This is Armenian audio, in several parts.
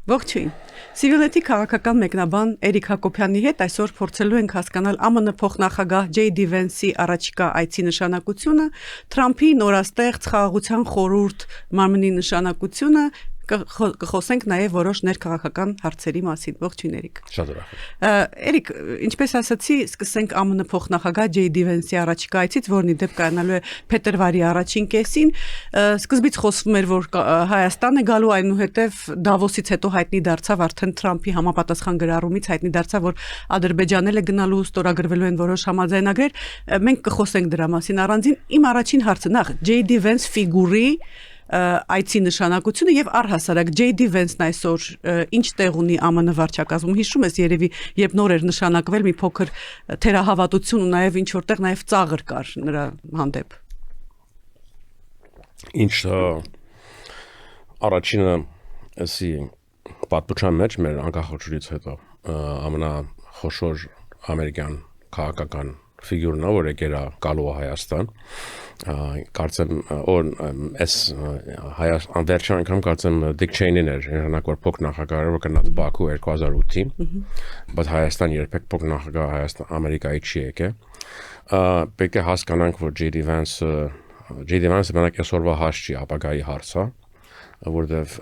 Ողջույն։ Սիվիլետի քաղաքական մեկնաբան Էրիկ Հակոբյանի հետ այսօր փորձելու ենք հասկանալ ԱՄՆ փոխնախագահ Ջեյ Դի Վենսի առաջիկա այցի նշանակությունը, Թրամփի նորաստեղծ խաղաղության խորհուրդ մարմնի նշանակությունը, կխոսենք նաև որոշ ներքաղաքական հարցերի մասին։ Ողջույն Էրիկ։ Շատ ուրախ եմ։ Էրիկ, ինչպես ասացի, սկսենք ԱՄՆ փոխնախագահ Ջեյ Դի Վենսի առաջիկա այցից, որն ի դեպ կայանալու է փետրվարի առաջին կեսին։ Սկզբից խոսվում էր, որ Հայաստան է գալու, այնուհետև Դավոսից հետո հայտնի դարձավ, արդեն Թրամփի համապատասխան գրառումից հայտնի դարձավ, որ Ադրբեջանն է գնալու, ստորագրվելու են որոշ համաձայնագրեր։ Մենք կխոսենք դրա մասին առանձին։ Իմ առաջին հարցը նախ Ջեյ Դի Վենս ֆիգուրի այցի նշանակությունը եւ առհասարակ Ջեյ Դի Վենսն այսօր ինչ տեղ ունի ԱՄՆ վարչակազմում, հիշում ես երևի, երբ նոր էր նշանակվել, մի փոքր թերահավատություն ու նաեւ ինչ որտեղ նաեւ ծաղր կար նրա հանդեպ։ Ինչ առաջինը էսի պատմության մեջ մեր անկախությունից հետո ամենախոշոր ամերիկյան քաղաքական ֆիգուրն է, որ եկել է գալու Հայաստան, կարծեմ այս վերջին անգամ կարծեմ Դիկ Չեյնին էր հեղինակ, որ փոխնախագահը որ գնաց Բաքու 2008-ին, բայց Հայաստան երբեք փոխնախագահ Ամերիկայի չի եկել։ Պետք է հասկանանք, որ Ջեյ Դի Վենսը մենակ այսօրվա հարց չի, ապագայի հարց է, որտեվ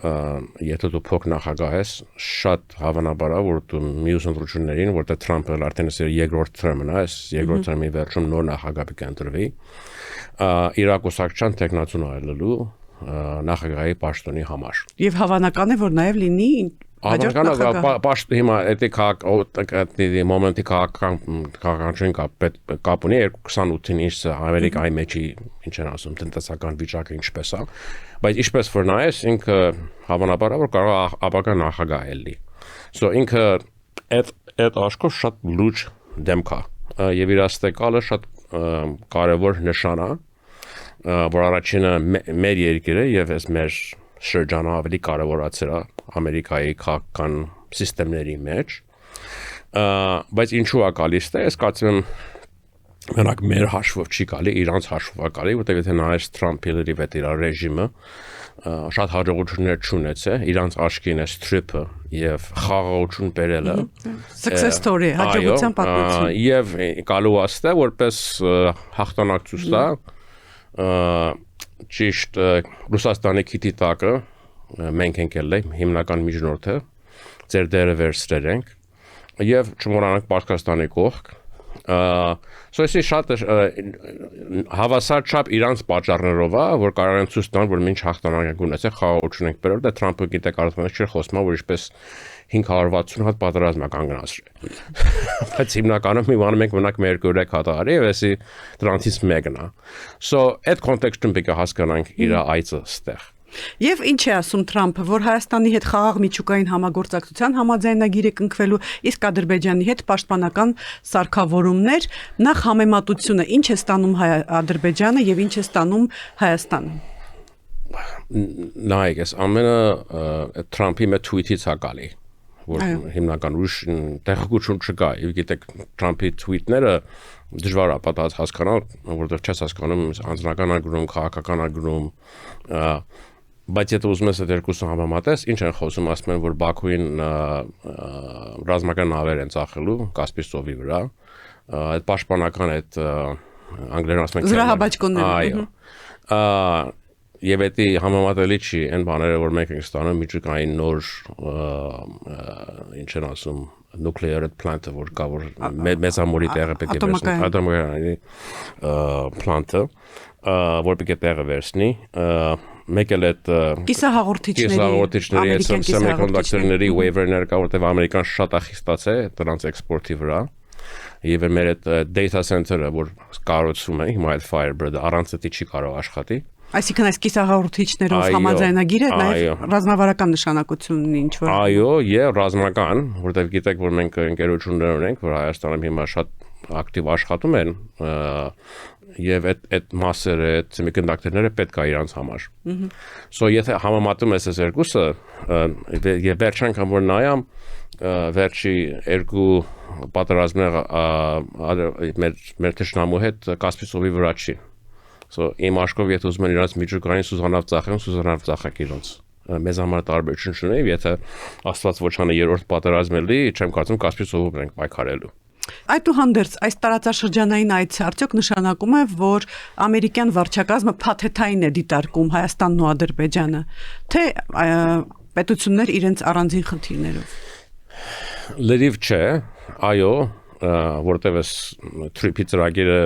եթե դու փոխնախագահ ես, շատ հավանաբար է, որ դու մյուս ընտրություններին, որտեղ Թրամփը արդեն երկրորդ թրամն է, երկրորդ թրամի վերջում նոր նախագահ կընտրվի, իրակուսակցության տեխնացուն այլելու նախագահի պաշտոնի համար։ Եւ հավանական է, որ նաեւ լինի Պաշտ հիմա էդի մոմենտի քաղաքականություն կապ ունի 28-ին ինչ Ամերիկայի մեջի ինչ են ասում տնտեսական վիճակը ինչպես է, բայց ինչպես որ նայես ինքը հավանաբար է որ կարող ապագա նախագահ լինի։ So ինքը այդ աշխով շատ լուրջ դեմք է եւ իր աստեկալը շատ կարեւոր նշան է, որ առաջինը մեր երկիրը եւ այս մեր շրջանը ավելի կարևորացել է Ամերիկայի քաղաքական սիստեմների մեջ, բայց ինչու է գալիս է, ես կարծում եմ մենակ մեր հաշվով չի գալի, իրանց հաշվով է գալի, որտեղ եթե նայես Թրամփի հետ իր ռեժիմը շատ հաջողություններ չունեցել, իրանց աչքին է սթրիփը եւ խաղաղություն բերելը, success story, հաջողության պատմություն, եւ գալու է որպես հաղթանակ ցույց տա ճիշտ Ռուսաստանի քիթի տակը մենք ենք ելել հիմնական միջնորդը ձեր դերը վերցրել ենք եւ չմոռանանք Պարսկաստանի կողք սոսի շատ հավասար չափ իրանց պատճառներով է որ կարող են ցույց տան որ ինչ հաղթանակ են ունեցել խաղաղություն ենք բերել դա Թրամփը գիտե կարծում չէ խոսում որ ինչպես 560 հատ պատերազմ է կանգնացրել բայց հիմնականում մի բան մենք մենակ մեր 2-3 հատ արի եւ էսի դրանից մեկն է so այդ կոնտեքստում պետք է հասկանանք իր այցը ստեղ Եվ ինչ է ասում Թրամփը, որ Հայաստանի հետ խաղաղ միջուկային համագործակցության համաձայնագիր է կնքվելու, իսկ Ադրբեջանի հետ պաշտպանական սարքավորումներ, նախ համեմատությունը ինչ է ստանում Ադրբեջանը եւ ինչ է ստանում Հայաստանը։ Նայեք, այս ամենը Թրամփի մեջ թվիթից է գալի, որ հիմնական ուրիշ տեղեկություն չկա, եւ գիտեք Թրամփի թվիթները դժվար է պատահած հասկանալ, որովհետեւ չես հասկանում անձնական ագրում, քաղաքական ագրում, բայց եթե ուզում ես այդ երկուսը համեմատես, ինչ են խոսում, ասում են, որ Բաքուին ռազմական նավեր են ծախելու Կասպից ծովի վրա, այդ պաշտպանական այդ անգլերեն ասում են զրահաբաճկոնները, այո, եւ դա համեմատելի չի այն բաները, որ մենք ենք ստանում միջուկային նոր ինչ են ասում nuclear plant-ը, որ կա որ մեծամորի տեղը պետք է վերցնի, ատոմակայանի plant-ը, որ պետք է տեղը վերցնի, մեկ էլ այդ կիսահաղորդիչների semiconductor-ների waiver-ներ կա, որտեղ Ամերիկան շատ է խիստացել դրանց էքսպորտի վրա, եւ մեր այդ data center-ը, որ կառուցվում է, հիմա այդ Firebird-ը առանց դա չի կարող աշխատի։ Այսինքն այս կիսահաղորդիչներով համաձայնագիրը նաև ռազմավարական նշանակություն ունի ինչ որ։ Այո, եւ ռազմական, որտեղ գիտեք, որ մենք ընկերություններ ունենք, որ Հայաստանում հիմա շատ ակտիվ աշխատում են, եւ այդ մասերը, այդ semiconductor-ները պետք է իրանց համար։ So եթե համեմատում ես այս երկուսը, եւ վերջին անգամ որ նայամ, վերջի երկու պատերազմները մեր թշնամու հետ Կասպից ծովի վրա չի։ So իմ աշխով եթե ուզում են իրանց միջուկային սուզանավ ծախեն, սուզանավ ծախեք իրանց մեզ համար տարբերություն չունի, եթե Աստված ոչ անի երրորդ պատերազմը լի, չեմ կարծում Կասպից ով ենք պայքարելու։ Այդուհանդերձ այս տարածաշրջանային այցը արդյոք նշանակում է, որ ամերիկյան վարչակազմը փաթեթային է դիտարկում Հայաստանն ու Ադրբեջանը, թե պետություններ իրենց առանձին խնդիրներով։ Լրիվ չէ, այո, որտեղ էս թրիփի ծրագիրը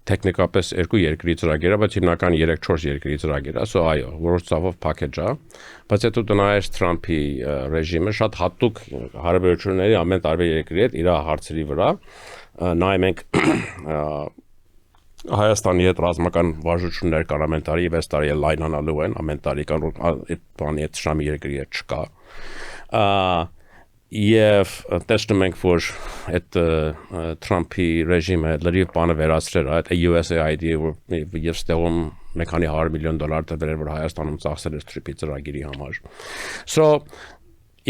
տեխնիկապես երկու երկրի ծրագիր է, բայց հիմնական 3-4 երկրի ծրագիր է, so այո, որոշ ծավով package է, բայց հետո տնայես Թրամփի ռեժիմը շատ հատուկ հարաբերությունների ամեն տարբեր երկրի հետ իր հարցերի վրա, նայում ենք Հայաստանի հետ ռազմական վարժություններ կան ամեն տարի 6 տարի է լայնանալու են, ամեն տարի կան այդ բանի հետ շամի երկրի հետ չկա։ Եվ տեսնում ենք, որ այդ Թրամփի ռեժիմը լրիվ բանը վերացրել է, այդ USAID-ը եւ ստեղում մի քանի $100 միլիոն դրել, որ Հայաստանում ծախսել է թրիփի ծրագիրի համար։ So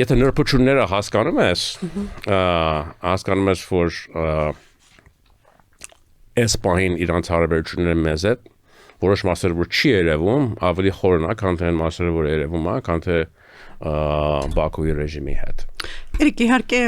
եթե նրբությունները հասկանում ես, որ այս պահին իրանց հարաբերությունները մեզ հետ որոշ մասեր որ չի երևում, ավելի խորն է, քան թե այն մասերը որ երևում է, քան թե Բաքուի ռեժիմի հետ։ Երեք իհարկե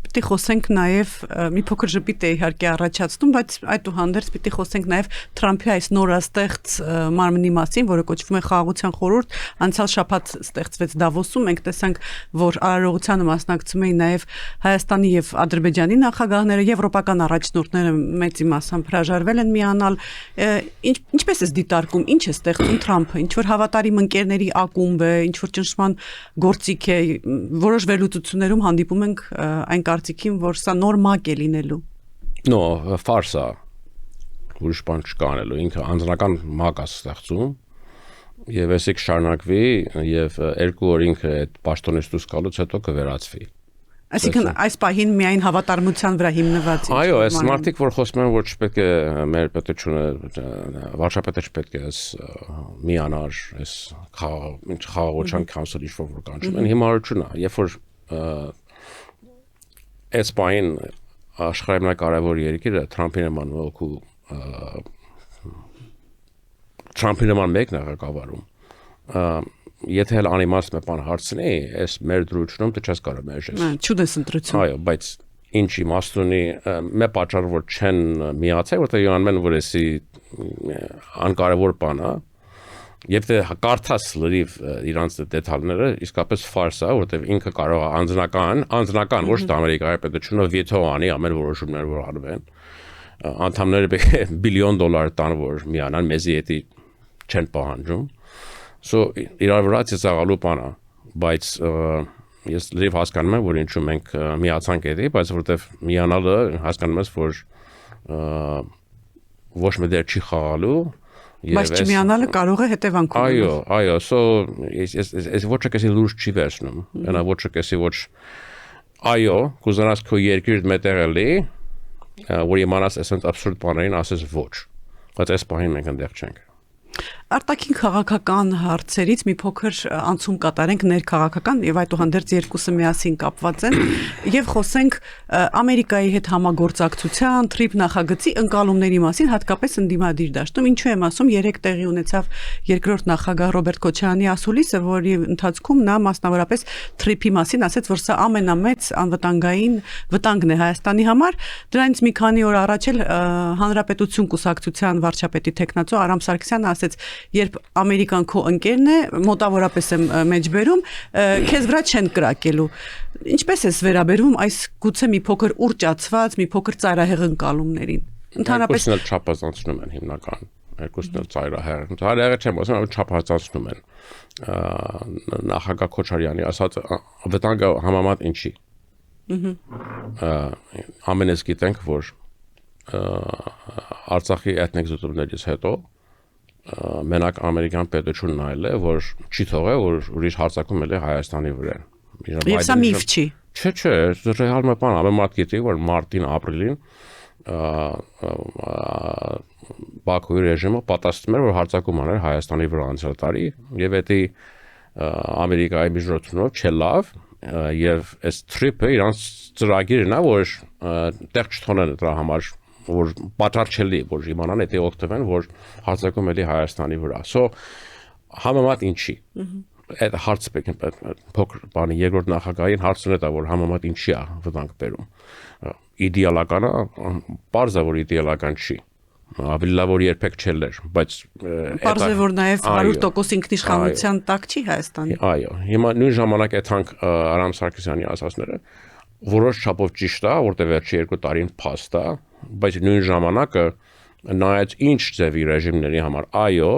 պիտի խոսենք նաև մի փոքր ժպիտ է իհարկե առաջացնում, բայց այդուհանդերձ պիտի խոսենք նաև Թրամփի այս նորաստեղծ մարմնի մասին, որը կոչվում է Խաղաղության խորհուրդ, անցյալ շաբաթ ստեղծվեց Դավոսում, մենք տեսանք, որ արարողությանը մասնակցում էին նաև Հայաստանի եւ Ադրբեջանի նախագահները, եվրոպական առաջնորդները մեծի մասամբ հրաժարվել են միանալ։ Ինչպես է դիտարկում, ինչ է ստեղծում Թրամփը, ինչ որ հավատարիմ ընկերների ակումբ է, ինչ որ ճնշման գործիք է, որոշ վերլուծություններում հանդիպում ենք այն կարծիքին, որ սա նորմալ է լինելու։ No, ֆարսա։ Ուրիշ բան չկա անելու, ինքը անձնական մակ է ստեղծում եւ էսի կշարունակվի եւ 2 օր ինքը այդ պաշտոնից դուրս գալուց հետո կվերածվի։ Այսինքն այս պահին միայն հավատարմության վրա հիմնված է։ Այո, այս մարդիկ որ խոսում են, որ չպետք է մեր պետությունը վարչապետը չպետք է միանար, այս խաղաղության council-ի որ կանչում են, հիմարություն է, երբ որ այս պահին աշխարհի ամենակարևոր երկիրը Թրամփի նման ոգու Թրամփի նման մեկն է ղեկավարում եթե հել անիմաստ մի բան հարցնի, այս մեր դրությունում դու չես կարող մեջես։ Չունես ընտրություն։ Այո, բայց ինչ իմաստ ունի, մի պատճառ որ չեն միացել, որտեղ յանում են որ էսի անկարևոր բան է, եւ թե կարդաս լրիվ իրանց դետալները, իսկապես ֆարս է, որտեղ ինքը կարող է անձնական ոչ թե Ամերիկայի պետությունը վետո անի ամեն որոշումներ որ արվեն։ Անդամները $1 բիլիոն տան որ միանան, մեզի էդի չեն պահանջում։ So իրար վրա ծաղալու բան է, բայց ես լրիվ հասկանում եմ, որ ինչու մենք միացանք էդի, բայց որտեվ միանալը հասկանում ես, որ ոչ մի դեր չի խաղալու Բայց չմիանալը կարող է հետևանք ունենալ։ Այո, so ես ոչ էսի լուրջ չի վերցնում, այնա ոչ էսի ոչ այո, կուզենաս քո երկիրդ մետեղ էլի, որ իմանաս այսպես абսուրդ բաներին ասես ոչ, բայց այս պահին մենք այնտեղ չենք։ Արտաքին քաղաքական հարցերից մի փոքր անցում կատարենք ներքաղաքական եւ այդուհանդերձ երկուսը միասին կապված են եւ խոսենք Ամերիկայի հետ համագործակցության թրիփ նախագծի ընկալումների մասին, հատկապես ընդդիմադիր դաշտում։ Ինչու եմ ասում, 3 տեղի ունեցավ երկրորդ նախագահ Ռոբերտ Քոչարյանի ասուլիսը, որի ընթացքում նա մասնավորապես թրիփի մասին ասաց, որ սա ամենամեծ անվտանգային վտանգն է Հայաստանի համար։ Դրանից մի քանի օր առաջ էլ Հանրապետություն կուսակցության վարչապետի տեխնացու Արամ Սարգսյանը ասեց, երբ Ամերիկան քո ընկերն է, մոտավորապես եմ մեջբերում, քեզ վրա չեն կրակելու։ Ինչպես ես վերաբերվում այս գուցե մի փոքր ուռճացված, մի փոքր ծայրահեղ ընկալումներին։ Ընդհանրապես երկուսն էլ չափազանցնում են հիմնական, երկուսն էլ ծայրահեղ։ Ծայրահեղը չեմ ասում, այլ չափազանցնում են։ Նախագահ Քոչարյանի ասած վտանգը համեմատ ինչի։ Ամենից գիտենք, որ Արցախի էթնիկ զուտումներից հետո մենակ ամերիկյան պետությունն այլ է, որ չի թողել, որ ուրիշ հարձակում էլ է Հայաստանի վրա։ Եվ սա միֆ չի։ Չէ, ռեալ մի բան, ամեն մարդ գիտի, որ մարտին, ապրիլին Բաքուի ռեժիմը պատասխանում էր, որ հարձակում աներ Հայաստանի վրա անցյալ տարի, եւ դա Ամերիկայի միջոցով չլավ, եւ այս թրիփը իրանց ծրագիրն է, որ տեղ չթողնեն դրա համար որ պատրաստ չելի որ իմանան դա օգտվեն որ հարձակում էլի Հայաստանի վրա։ So Համեմատ ինչի։ Այդ հարցը փոքր բանի երկրորդ նախագահային հարցն է դա որ համեմատ ինչի է վտանգ բերում։ Իդեալականը բարձր որ իդեալական չի։ Ավելի լավ որ երբեք չելներ, բայց բարձր որ նաև 100% ինքնիշխանության տակ չի Հայաստանը։ Այո, հիմա նույն ժամանակ այդ Արամ Սարգսյանի ասածները որոշ չափով ճիշտ է, որտեղ վերջի 2 տարին փաստ է, բայց նույն ժամանակը նայած ինչ ձևի ռեժիմների համար, այո,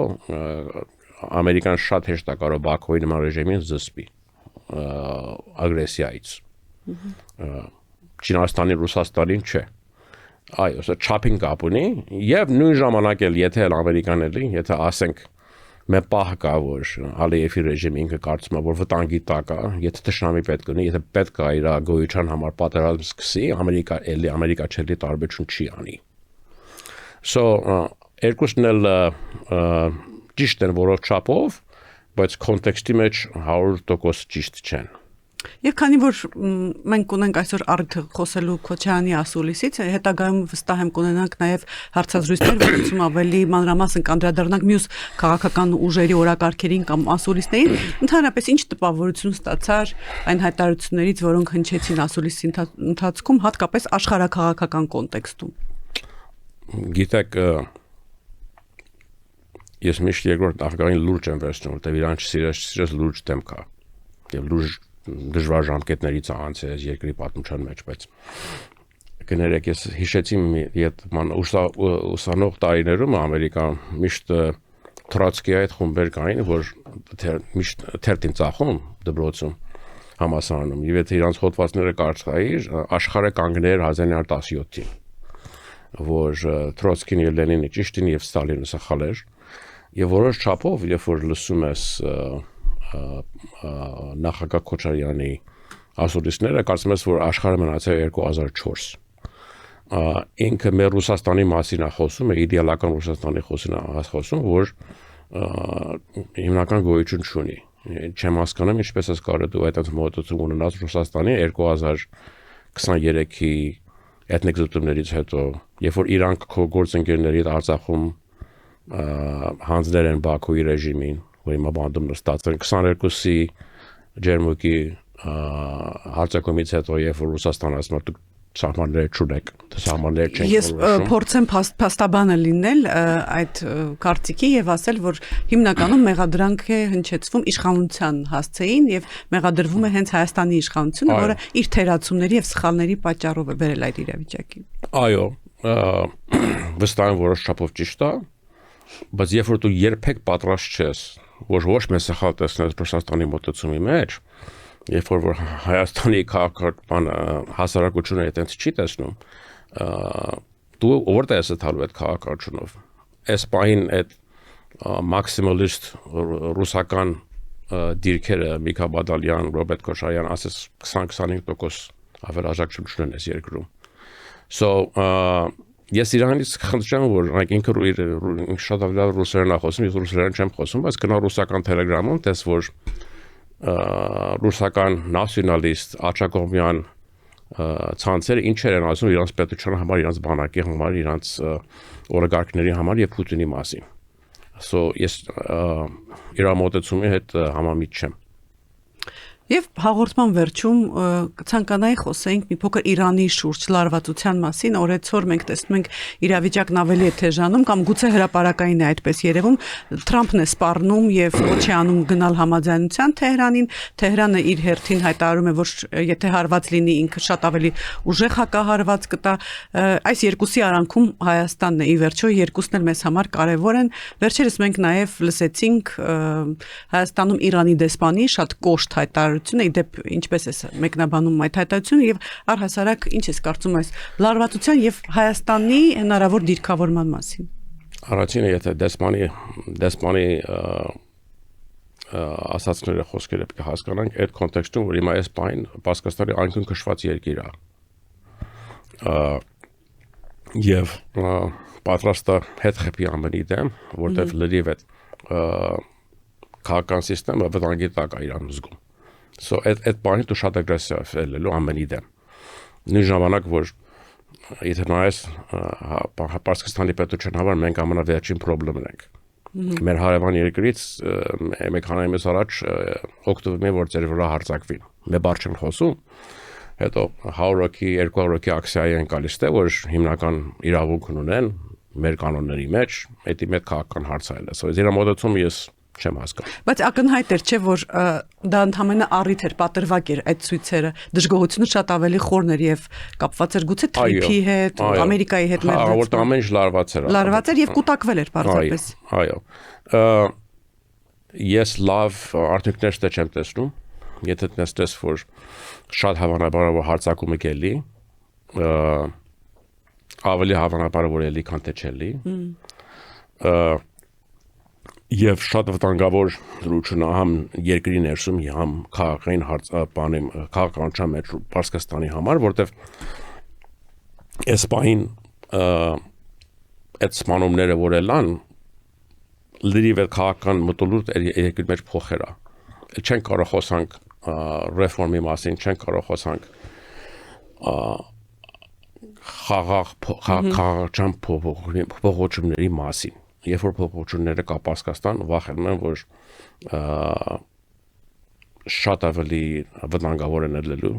Ամերիկան շատ հեշտ է կարող Բաքվի նման ռեժիմին զսպի ագրեսիայից։ Չինաստանի, Ռուսաստանին չէ։ Այո, սա չափին կապ ունի եւ նույն ժամանակ էլ եթե Ամերիկան էլի, եթե ասենք մեր պահ կա որ Ալիևի ռեժիմը ինքը կարծում է որ վտանգի տակ է, եթե թշնամի պետք ունի, եթե պետք է իր գոյության համար պատերազմ սկսի, Ամերիկա չելի տարբերություն չի անի։ So երկուսն էլ ճիշտ են որով չափով, բայց կոնտեքստի մեջ 100% ճիշտ չեն։ Եվ քանի որ մենք ունենք այսօր առիթ խոսելու Քոչարյանի ասուլիսից, հետագայում վստահ եմ կունենանք նաև հարցազրույցներ, որոնցում ավելի մանրամասն կանդրադառնանք մյուս քաղաքական ուժերի օրակարգերին կամ ասուլիսներին, ընդհանրապես ինչ տպավորություն ստացար այն հայտարարություններից, որոնք հնչեցին ասուլիսի ընթացքում, հատկապես աշխարհաքաղաքական կոնտեքստում։ Գիտեք, ես միշտ երկրորդ նախագահին լուրջ եմ վերցնում, որտեղ իրան չսիրես լուրջ դեմ կա։ Եվ լուրջ դժվար ժամկետներից անցել երկրի պատմության մեջ, բայց կներեք ես հիշեցի իդ ուսանող տարիներում Ամերիկան միշտ Թրոցկիի այդ խումբեր կային, որ միշտ թերթին ծախում դպրոցում համալսարանում, եւ եթե իրանց հոդվածները կարծրայիր, աշխարհը կանգներ 1917-ին, որ Թրոցկին եւ Լենինը ճիշտին եւ Ստալինը սխալ էր, եւ որոշ չափով, երբ որ լսում ես նախագահ Քոչարյանի ասուլիսները, կարծում ես, որ աշխարհը մնացել է 2004։ Ինքը մեր Ռուսաստանի մասին է խոսում, իդեալական Ռուսաստանի խոսում, որ հիմնական գոյություն չունի։ Չեմ հասկանում, ինչպես է կարող դու այդ մոտեցում ունենաս Ռուսաստանի 2023-ի էթնիկ զտումներից հետո, երբ որ իրանք քո գործընկերների Արցախում հանձնել են Բաքուի ռեժիմին, որ հիմա բանդում նստած են 22-ի ջերմուկի հարձակումից հետո, երբ որ Ռուսաստանը ասում է սահմաններ չունեք, սահմաններ չեն։ Ես փորձեմ փաստաբանը լինել այդ կարծիքի եւ ասել, որ հիմնականում մեղադրանք է հնչեցվում իշխանության հասցեին եւ մեղադրվում է հենց Հայաստանի իշխանությունը, որը իր թերացումների եւ սխալների պատճառով է բերել այդ իրավիճակին։ Այո, վստահ եմ որոշ չափով ճիշտ է, բայց երբ որ դու երբեք պատրաստ չես, որ ոչ մեծ սխալ տեսնես Ռուսաստանի մոտեցումի մեջ, երբ որ Հայաստանի քաղաքական հասարակությունը այդպես չի տեսնում, դու որտե՞ղ ես տալու այդ քաղաքականությունով։ Այս պահին այդ մաքսիմալիստ ռուսական դիրքերը Միքայել Բադալյան, Ռոբերտ Քոչարյան ասես 20-25% ավերաժակություն չունեն այս երկրում։ So ես իրանից խնդրեմ, որ ինքը շատ ավելի ռուսերեն է խոսում, ես ռուսերեն չեմ խոսում, բայց գնա ռուսական Telegram-ում, տես որ ռուսական նացիոնալիստ աչակողմյան ցանցերը ինչեր են ասում իրանց պետության համար, իրանց բանակի համար, իրանց օլիգարխների համար եւ Պուտինի մասին։ So ես իր մոտեցումի հետ համամիտ չեմ։ Եվ հաղորդման վերջում կցանկանայի խոսենք մի փոքր Իրանի շուրջ լարվածության մասին, օրեցօր մենք տեսնում ենք իրավիճակն ավելի է թեժանում կամ գուցե հրապարակային է այդպես երևում, Թրամփն է սպառնում եւ ոչ է անում գնալ համաձայնության Թեհրանին, Թեհրանը իր հերթին հայտարարում է, որ եթե հարված լինի ինքը շատ ավելի ուժեղ հակահարված կտա, այս երկուսի արանքում Հայաստանն է ի վերջո, երկուսն էլ մեզ համար կարեւոր են։ Վերջերս մենք նաեւ լսեցինք Հայաստանում Իրանի դեսպանի շատ կոշտ հայտարարություն իդեպ ինչպես է մեկնաբանում այդ հայտարարությունը եւ առհասարակ ինչ ես կարծում այս լարվածության եւ Հայաստանի հնարավոր դիրքավորման մասին։ Առաջինը եթե դեսպանի ասացները խոսքերը պետք է հասկանանք այդ կոնտեքստում որ հիմա այս բան Պարսկաստանի անկյուն քշված երկիր է եւ պատրաստը հետ խփի ամենի դեմ որտեվ լրիվ այդ քաղաքական համակարգը վտանգի տակ է իրան զգում So այդ բանը դու շատ ագրեսիվ ես ելնելու ամենի դեմ։ Նույն ժամանակ որ եթե նայես Պարսկաստանի պետության համար մենք ամենավերջին խնդիրն ենք։ Մեր հարևան երկրից մեկ քանայից առաջ օգտվում են որ ձեր վրա հարձակվին։ Մեր բարձ չեն խոսում։ Հետո 100 ռոքի, 200 ռոքի ակցիայի են գալիս թե որ հիմնական իրավունք ունեն մեր կանոնների մեջ, դա մեծ քաղաքական հարց է։ Սա իր մոտեցումը ես չեմ հասկանում։ Բայց ակնհայտ էր, չէ՞ որ դա ընդհանրապես առիթ էր, պատրվակ էր այդ ցույցերը։ Դժգոհությունը շատ ավելի խորն էր եւ կապված էր գուցե Թրիփի հետ, Ամերիկայի հետ մեր։ Հա, որ ամեն ինչ լարված էր։ Լարված էր եւ կուտակվել էր բարձրապես։ Այո։ Ես լավ արդյունքներ չեմ տեսնում։ Եթե տեսնես որ շատ հավանաբար որ հարձակումը կելի, ավելի հավանաբար որ էլի քան թե չելի։ Եվ շատ վտանգավոր դրությունը համ երկրի ներսում, համ քաղաքային քաղաքականության մեջ Պարսկաստանի համար, որտեվ այս պահին այդ սպանումները որ ելան, լրիվ քաղաքական մտորում երկրի մեջ փոխերա։ Չեն կարող խոսանք ռեֆորմի մասին, չեն կարող խոսանք քաղաքական փոփոխությունների մասին։ Երբ որ փոփոխությունները կա Պարսկաստան, վախենում եմ, որ շատ ավելի վտանգավոր են ելնելու,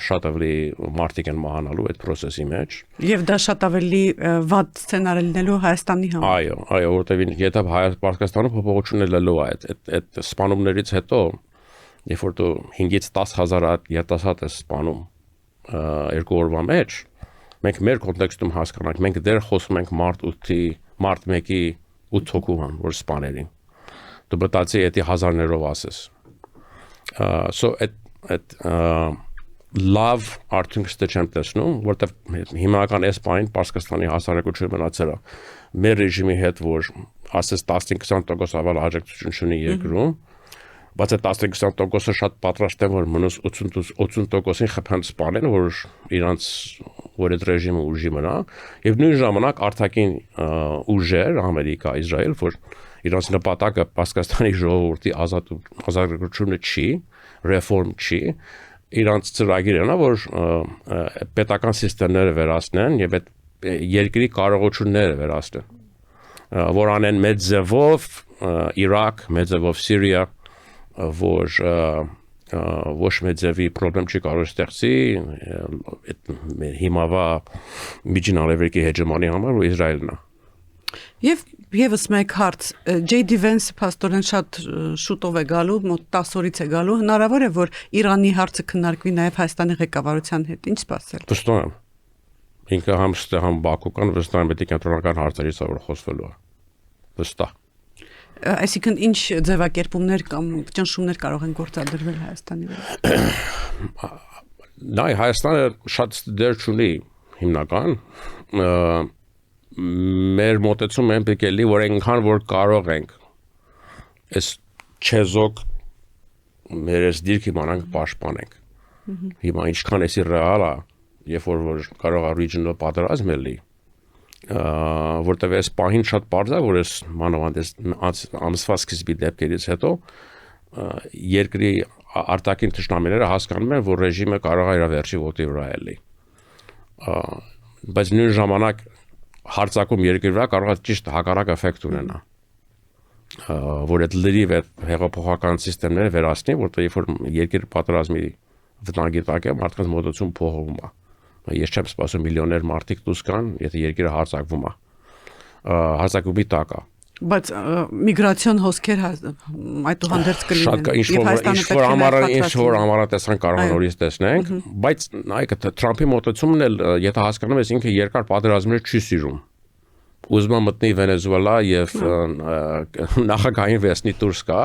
շատ ավելի մարդիկ են մահանալու այդ process-ի մեջ։ Եվ դա շատ ավելի վատ սցենար է լինելու Հայաստանի համար։ Այո, որտեղ եթե Պարսկաստանում փոփոխություն ելնելու է, այդ սպանումներից հետո, երբ որ դու 5-ից 10,000 երիտասարդ ես սպանում 2 օրվա մեջ, մենք մեր կոնտեքստում հասկանանք, մենք դեռ խոսում ենք մարտ 1-ի 8 հոգուհան, որ սպաներին։ Դու մտածի էդի հազարներով ասես։ So at love արդյունքները չեմ տեսնում, որտեղ հիմնական այս բանը Պարսկաստանի հասարակությունը մնացել է մեր ռեժիմի հետ, որ ասես 15-20% ավել աջակցություն ունի երկրում, բայց այդ 15-20%-ը շատ պատրաստ են որ մնաց 80%-ին խփան սպանեն, որ իրանց որ այդ ռեժիմը ուժի մնա, եւ նույն ժամանակ արտաքին ուժեր Ամերիկա, Իսրայել, որ իրանց նպատակը Պարսկաստանի ժողովրդի ազատությունը չի, ռեֆորմ չի, իրանց ծրագիրն է, որ պետական համակարգները վերացնեն եւ այդ երկրի կարողությունները վերացնեն, որ անեն մեծ ձևով Իրաք, մեծ ձևով Սիրիա, որ ոչ մեծ ձևի խնդրեմ չի կարող ստեղծի հիմավա միջին արևելքի հեգեմոնի համար ու Իսրայելն է։ Եվ եւս մեկ հարց, JD Vance-ը փաստորեն շատ շուտով է գալու, մոտ 10 օրից է գալու, հնարավոր է որ Իրանի հարցը քննարկվի նաեւ Հայաստանի ղեկավարության հետ, ինչ սպասել։ Վստահ եմ։ Ինքը համ Բաքուկան վստահ եմ, պետք է կենտրոնական հարցերից որ խոսվելու է։ Վստահ։ Այսինքն ինչ ձևակերպումներ կամ ճնշումներ կարող են գործադրվել Հայաստանի վրա։ Նայ Հայաստանը շատ դեր չունի հիմնական մեր մոտեցում են պետք է լի որ այնքան որ կարող ենք այս չեզոք մեր այս դիրքի մանանք պաշտպանենք։ Հիմա ինչքան էսի ռեալ է, երբ որ կարող է regional պատերազմ լինի, որտեղ այս պահին շատ բարձ է որ այս մանավանդ ամսվա սկզբի դեպքերից հետո երկրի արտաքին թշնամիները հասկանում են որ ռեժիմը կարող է իր վերջի ոտի վրա լինի բայց նույն ժամանակ հարձակում երկրի վրա կարող է ճիշտ հակառակ էֆեկտ ունենա որ այդ լրիվ հեղափոխական համակարգները վերացնի որտեղ երբ որ երկրի պատերազմի վտանգի տակ է մարդկանց մոտեցում փոխվում է Ես չեմ սպասում միլիոներ մարդիկ դուրս գան, եթե երկիրը հարձակվում է։ Հարձակումի տակ է։ Բայց միգրացիոն հոսքեր այդուհանդերձ կլինեն։ Ինչ որ համառատեսան կարող են նորից տեսնենք, բայց նայեք Թրամփի մոտեցումն էլ, եթե հասկանում ես, ինքը երկար պատերազմներ չի սիրում։ Ուզում է մտնի Վենեսուելա եւ նախագահային վեսնի դուրս գա,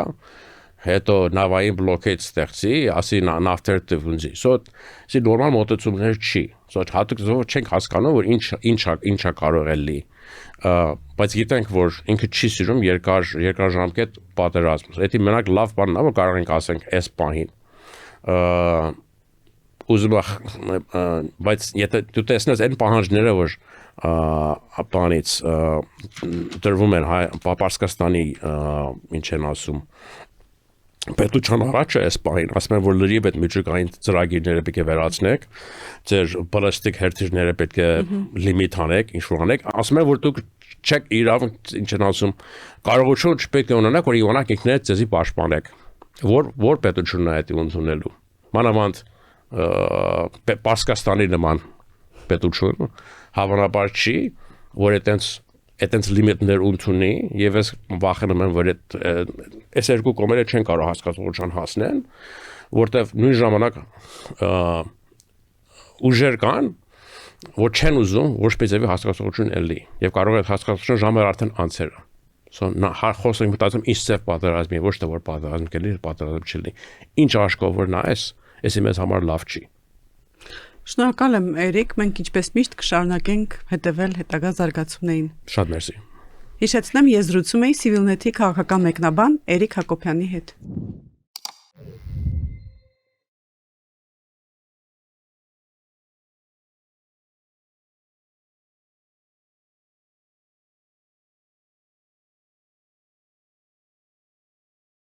հետո նավային բլոկետ ստեղծի, ասի նավթեր տվունձի։ Սա նորմալ մոտեցումներ չի։ Սա հատուկ զով չենք հասկանում, որ ինչա կարող է լինի։ Բայց գիտենք, որ ինքը չի սիրում երկարաժամկետ պատերազմ։ Դա մենակ լավ բանն է, որ կարող ենք ասենք այս պահին։ Ուզում բայց եթե դու տեսնես այն պահանջները, որ բանից դրվում են Պարսկաստանի ինչ են ասում պետության առաջը այս պահին ասում են որ լրիվ այդ միջուկային ծրագիրները պետք է վերացնեք ձեր բալիստիկ հերթիժները պետք է լիմիտ անեք ինչ որ անեք ասում են որ դուք չեք իրավունք ինչ են ասում կարողություն չպետք է ունենաք որ իվանակ ինքներդ ձեզի պաշտպանեք որ պետությունն է դա ընդունելու մանավանդ Պարսկաստանի նման պետություն հավանաբար չի որ այտենց լիմիտներ ունի եւ ես վախենում եմ որ այս երկու կողմերը չեն կարող հասկացողության հասնեն որտեվ նույն ժամանակ ուժեր կան որ չեն ուզում որպեսզի հասկացողություն ելի եւ կարող է հասկացողություն ժամեր արդեն անցել նա խոսենք մտածում ինչ ծև պատերազմի ոչ թե որ պատերազմ կլինի պատերազմ չլինի ինչ աշխով որ նայես էսի մեզ համար լավ չի Շնորհակալ եմ Էրիկ, մենք ինչպես միշտ կշարունակենք հետևել հետագա զարգացումներին։ Շատ մերսի։ Հիշեցնեմ, ես զրուցում էի Civilnet-ի քաղաքական մեկնաբան Էրիկ Հակոբյանի հետ։